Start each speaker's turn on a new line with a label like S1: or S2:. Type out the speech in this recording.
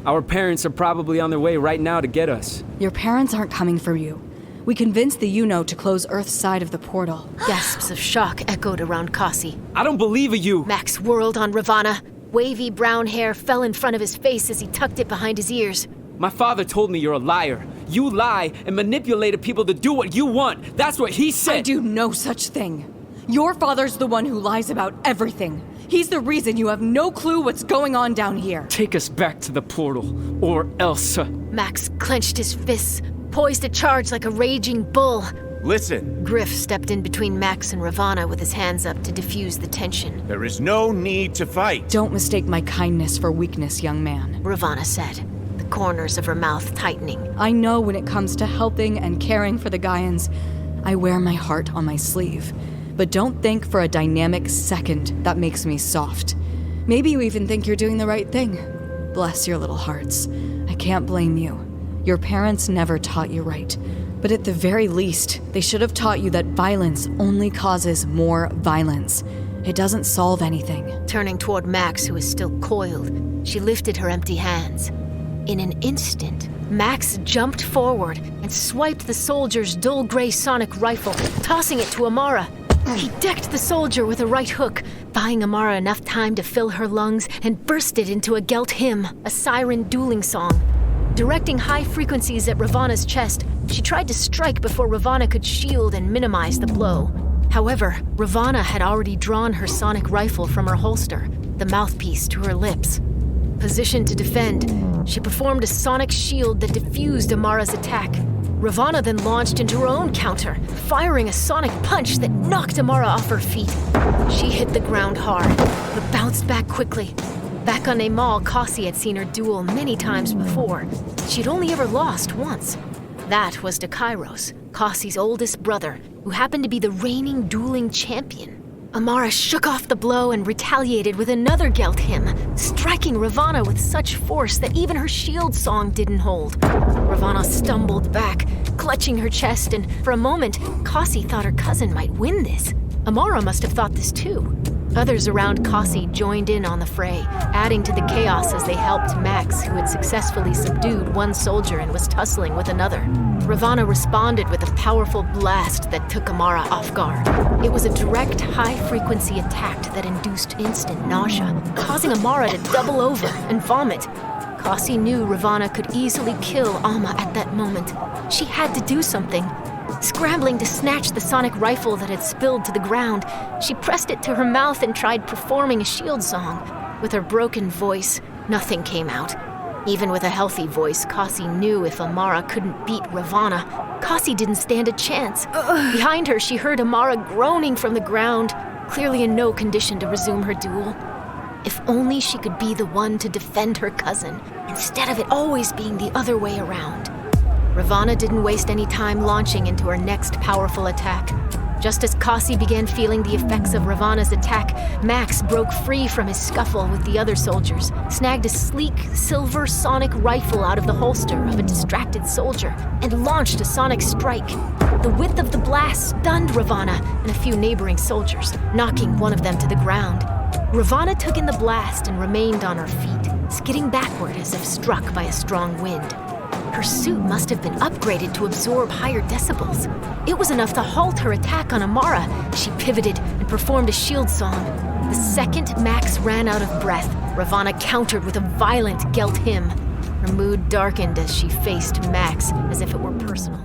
S1: Our parents are probably on their way right now to get us.
S2: Your parents aren't coming for you. We convinced the Uno to close Earth's side of the portal.
S3: Gasps of shock echoed around Kassi.
S1: I don't believe you!
S3: Max whirled on Ravana. Wavy brown hair fell in front of his face as he tucked it behind his ears.
S1: My father told me you're a liar. You lie and manipulated people to do what you want. That's what he said!
S2: I do no such thing. Your father's the one who lies about everything. He's the reason you have no clue what's going on down here.
S1: Take us back to the portal, or else...
S3: Max clenched his fists, poised to charge like a raging bull.
S4: Listen.
S3: Griff stepped in between Max and Ravana with his hands up to diffuse the tension.
S4: There is no need to fight.
S2: Don't mistake my kindness for weakness, young man.
S3: Ravana said, the corners of her mouth tightening.
S2: I know when it comes to helping and caring for the Gaians, I wear my heart on my sleeve. But don't think for a dynamic second that makes me soft. Maybe you even think you're doing the right thing. Bless your little hearts. I can't blame you. Your parents never taught you right. But at the very least, they should have taught you that violence only causes more violence. It doesn't solve anything.
S3: Turning toward Max, who was still coiled, she lifted her empty hands. In an instant, Max jumped forward and swiped the soldier's dull gray sonic rifle, tossing it to Amara. He decked the soldier with a right hook, buying Amara enough time to fill her lungs and bursted into a Gelt hymn, a siren dueling song. Directing high frequencies at Ravana's chest, she tried to strike before Ravana could shield and minimize the blow. However, Ravana had already drawn her sonic rifle from her holster, the mouthpiece to her lips. Positioned to defend, she performed a sonic shield that diffused Amara's attack. Ravana then launched into her own counter, firing a sonic punch that knocked Amara off her feet. She hit the ground hard, but bounced back quickly. Back on Amal, Kassi had seen her duel many times before. She'd only ever lost once. That was to Kairos, Kassi's oldest brother, who happened to be the reigning dueling champion. Amara shook off the blow and retaliated with another Gelt hymn, striking Ravana with such force that even her shield song didn't hold. Ravana stumbled back, clutching her chest, and for a moment, Kassi thought her cousin might win this. Amara must have thought this too. Others around Kassi joined in on the fray, adding to the chaos as they helped Max, who had successfully subdued one soldier and was tussling with another. Ravana responded with a powerful blast that took Amara off guard. It was a direct, high-frequency attack that induced instant nausea, causing Amara to double over and vomit. Kassi knew Ravana could easily kill Alma at that moment. She had to do something. Scrambling to snatch the sonic rifle that had spilled to the ground, she pressed it to her mouth and tried performing a shield song. With her broken voice, nothing came out. Even with a healthy voice, Kassi knew if Amara couldn't beat Ravana, Kassi didn't stand a chance. Behind her, she heard Amara groaning from the ground, clearly in no condition to resume her duel. If only she could be the one to defend her cousin, instead of it always being the other way around. Ravana didn't waste any time launching into her next powerful attack. Just as Kassi began feeling the effects of Ravana's attack, Max broke free from his scuffle with the other soldiers, snagged a sleek, silver sonic rifle out of the holster of a distracted soldier, and launched a sonic strike. The width of the blast stunned Ravana and a few neighboring soldiers, knocking one of them to the ground. Ravana took in the blast and remained on her feet, skidding backward as if struck by a strong wind. Her suit must have been upgraded to absorb higher decibels. It was enough to halt her attack on Amara. She pivoted and performed a shield song. The second Max ran out of breath, Ravana countered with a violent Gelt hymn. Her mood darkened as she faced Max as if it were personal.